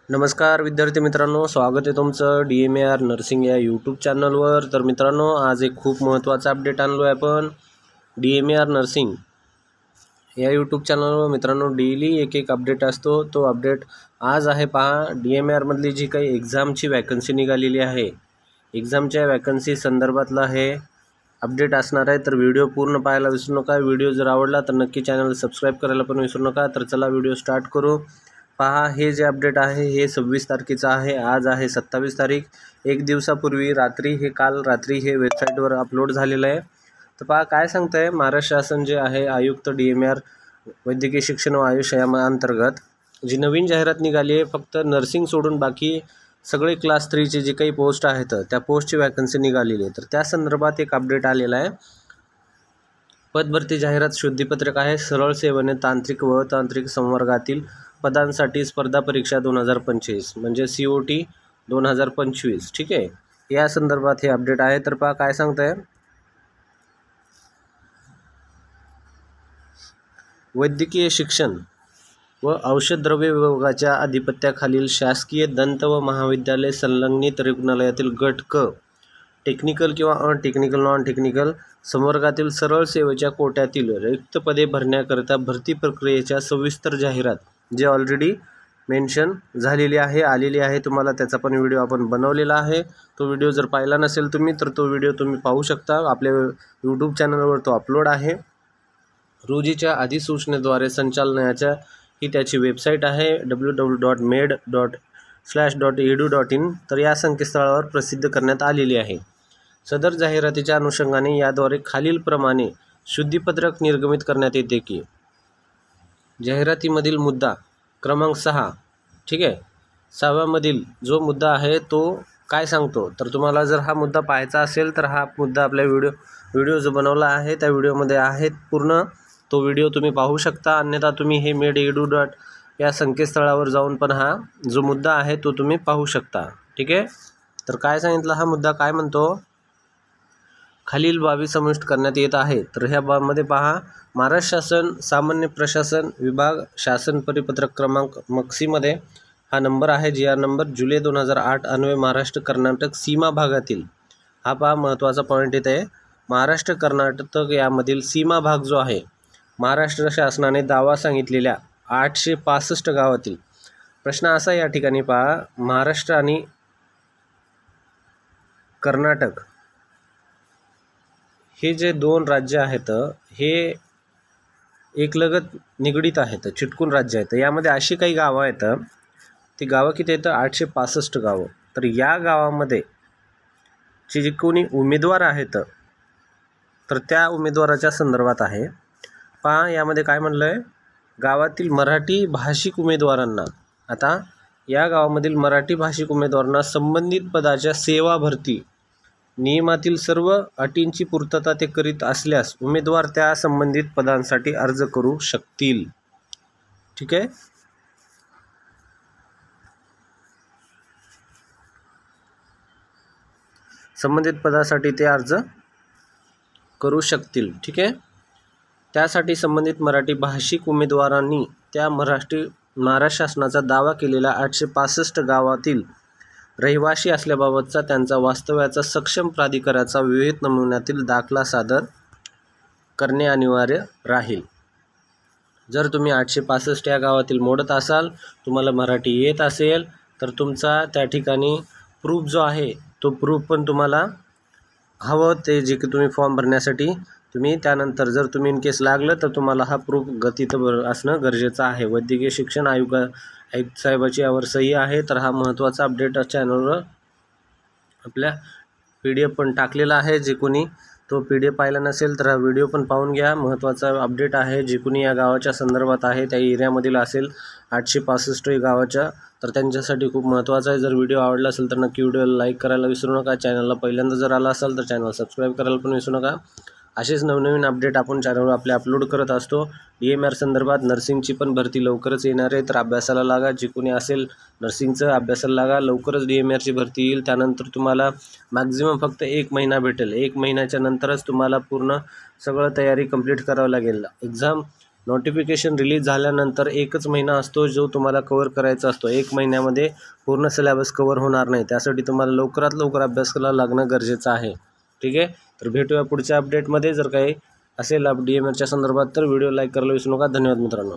नमस्कार विद्यार्थी मित्रांनो, स्वागत आहे तुमचं DMAR नर्सिंग या यूट्यूब चॅनलवर। तर मित्रांनो, आज एक खूप महत्त्वाचा अपडेट आणलो आहे आपण DMAR नर्सिंग या यूट्यूब चॅनलवर। मित्रांनो, डेली एक अपडेट असतो। तो अपडेट आज आहे पहा, DMAR मधली जी काही एक्झामची वॅकन्सी निघालेली आहे, एक्झामच्या वॅकन्सी संदर्भातला हे अपडेट असणार आहे। तर व्हिडिओ पूर्ण पाहायला विसरू नका। व्हिडिओ जर आवडला तर नक्की चॅनल सबस्क्राईब करायला पण विसरू नका। तर चला व्हिडिओ स्टार्ट करू। पहा, हे जे अपडेट आहे हे 26 तारखेचं आहे। आज आहे 27 तारीख। एक दिवसापूर्वी रात्री काल रात्री हे वेबसाईटवर अपलोड झालेलं आहे। तर पहा काय सांगतंय, महाराष्ट्र शासन जे आहे आयुक्त DMAR वैद्यकीय शिक्षण व आयुष या अंतर्गत जी नवीन जाहिरात निघाली आहे, फक्त नर्सिंग सोडून बाकी सगळे क्लास 3चे जे काही पोस्ट आहेत त्या पोस्टची वॅकन्सी निघालेली आहे। तर त्या संदर्भात एक अपडेट आलेला आहे। पदभरती जाहिरात शुद्धीपत्रक आहे। सरळ सेवेने तांत्रिक व तांत्रिक संवर्गातील पदांसाठी स्पर्धा परीक्षा 2025 म्हणजे COT 2025। ठीक आहे, या संदर्भात हे अपडेट आहे। तर पहा काय सांगताय, वैद्यकीय शिक्षण व औषध द्रव्य विभागाच्या अधिपत्याखालील शासकीय दंत व महाविद्यालय संलग्नित रुग्णालयातील गट क टेक्निकल किंवा अनटेक्निकल नॉन टेक्निकल संवर्गातील सरळ सेवेच्या कोट्यातील रिक्त पदे भरण्याकरिता भरती प्रक्रियेच्या सविस्तर जाहिरात जे ऑलरेडी मेन्शन झालेली आहे, आलेली आहे। तुम्हाला त्याचा पण व्हिडिओ आपण बनवलेला आहे। तो व्हिडिओ जर पाहिला नसेल तुम्ही तर तो व्हिडिओ तुम्ही पाहू शकता, आपल्या यूट्यूब चॅनलवर तो अपलोड आहे। रोजीच्या अधिसूचनेद्वारे संचालनाच्या ही त्याची वेबसाईट आहे www.med./.edu.in। तर या संकेतस्थळावर प्रसिद्ध करण्यात आलेली आहे। सदर जाहिरातीच्या अनुषंगाने याद्वारे खालीलप्रमाणे शुद्धीपत्रक निर्गमित करण्यात येते की जाहिरातीमधील मुद्दा क्रमांक 6, ठीक आहे, 6व्यामधील जो मुद्दा आहे तो काय सांगतो, तर तुम्हाला जर हा मुद्दा पाहायचा असेल तर हा मुद्दा आपल्या व्हिडिओ जो बनवला आहे त्या व्हिडिओमध्ये आहे पूर्ण, तो व्हिडिओ तुम्ही पाहू शकता। अन्यथा तुम्ही हे med.edu. या संकेतस्थळावर जाऊन पण हा जो मुद्दा आहे तो तुम्ही पाहू शकता। ठीक आहे, तर काय सांगितलं, हा मुद्दा काय म्हणतो, खालील बाबी समाविष्ट करण्यात येत आहे। तर ह्या बाबीमध्ये पहा, महाराष्ट्र शासन सामान्य प्रशासन विभाग शासन परिपत्रक क्रमांक मक्सीमध्ये हा नंबर आहे, GR नंबर जुलै 2008 अन्वये महाराष्ट्र कर्नाटक सीमा भागातील, हा पहा महत्त्वाचा पॉईंट येत आहे, महाराष्ट्र कर्नाटक यामधील सीमा भाग जो आहे, महाराष्ट्र शासनाने दावा सांगितलेल्या 865 गावातील प्रश्न असा या ठिकाणी पहा, महाराष्ट्र आणि कर्नाटक हे जे दोन राज्य आहेत हे एकलगत निगडीत आहेत, चिटकून राज्य आहेत। यामध्ये अशी काही गावं आहेत, ती गावं किती आहेत, 865 गावं। तर या गावामध्ये जे कोणी उमेदवार आहेत तर त्या उमेदवाराच्या संदर्भात आहे। पहा यामध्ये काय म्हणलं आहे, गावातील मराठी भाषिक उमेदवारांना, आता या गावामधील मराठी भाषिक उमेदवारांना संबंधित पदाच्या सेवा भरती नियमातील सर्व अटींची पूर्तता ते करीत असल्यास उमेदवार त्या संबंधित पदांसाठी अर्ज करू शकतील। ठीक आहे, संबंधित पदासाठी ते अर्ज करू शकतील। ठीक आहे, त्यासाठी संबंधित मराठी भाषिक उमेदवारांनी त्या महाराष्ट्र शासनाचा दावा केलेल्या 865 गावातील रहिवासी असल्याबाबतचा त्यांचा वास्तव्याचा सक्षम प्राधिकाराचा विविध नमुन्यातील दाखला सादर करणे अनिवार्य राहील। जर तुम्ही 865 या गावातील मोडत असाल, तुम्हाला मराठी येत असेल, तर तुमचा त्या ठिकाणी प्रूफ जो आहे तो प्रूफ पण तुम्हाला हवं, ते जे की तुम्ही फॉर्म भरण्यासाठी तुम्ही त्यानंतर जर तुम्ही इन केस लागलं तर तुम्हाला हा प्रूफ गतीत असणं गरजेचं आहे। वैद्यकीय शिक्षण आयुक्त साहेबाची यावर सही आहे। तर हा महत्त्वाचा अपडेट चॅनलवर आपल्या PDF पण टाकलेला आहे, जे कोणी तो PDF पाहिला नसेल तर हा व्हिडिओ पण पाहून घ्या। महत्त्वाचा अपडेट आहे, जे कोणी या गावाच्या संदर्भात आहे, त्या एरियामधील असेल 865 गावाच्या, तर त्यांच्यासाठी खूप महत्त्वाचा आहे। जर व्हिडिओ आवडला असेल तर नक्की व्हिडिओला लाईक करायला विसरू नका। चॅनलला पहिल्यांदा जर आला असाल तर चॅनल सबस्क्राईब करायला पण विसरू नका। असेच नवनवीन अपडेट आपण चॅनलवर आपले अपलोड करत असतो। DMAR संदर्भात नर्सिंगची पण भरती लवकरच येणार आहे, तर अभ्यासाला लागा। जे कोणी असेल नर्सिंगचं अभ्यासाला लागा, लवकरच DMARची भरती येईल। त्यानंतर तुम्हाला मॅक्झिमम फक्त 1 महिना भेटेल, 1 महिन्याच्या नंतरच तुम्हाला पूर्ण सगळं तयारी कंप्लीट करावं लागेल। एक्झाम नोटिफिकेशन रिलीज झाल्यानंतर एकच महिना असतो जो तुम्हाला कवर करायचा असतो. 1 महिन्यामध्ये पूर्ण सिलेबस कवर होणार नाही. त्यासाठी तुम्हाला लवकरात लवकर अभ्यास करायला लागणं गरजेचं आहे. ठीक आहे. तर भेटूया पुढच्या अपडेटमध्ये. जर काही असेल DMLच्या संदर्भात तर व्हिडिओ लाईक करायला विसरू नका. धन्यवाद मित्रांनो.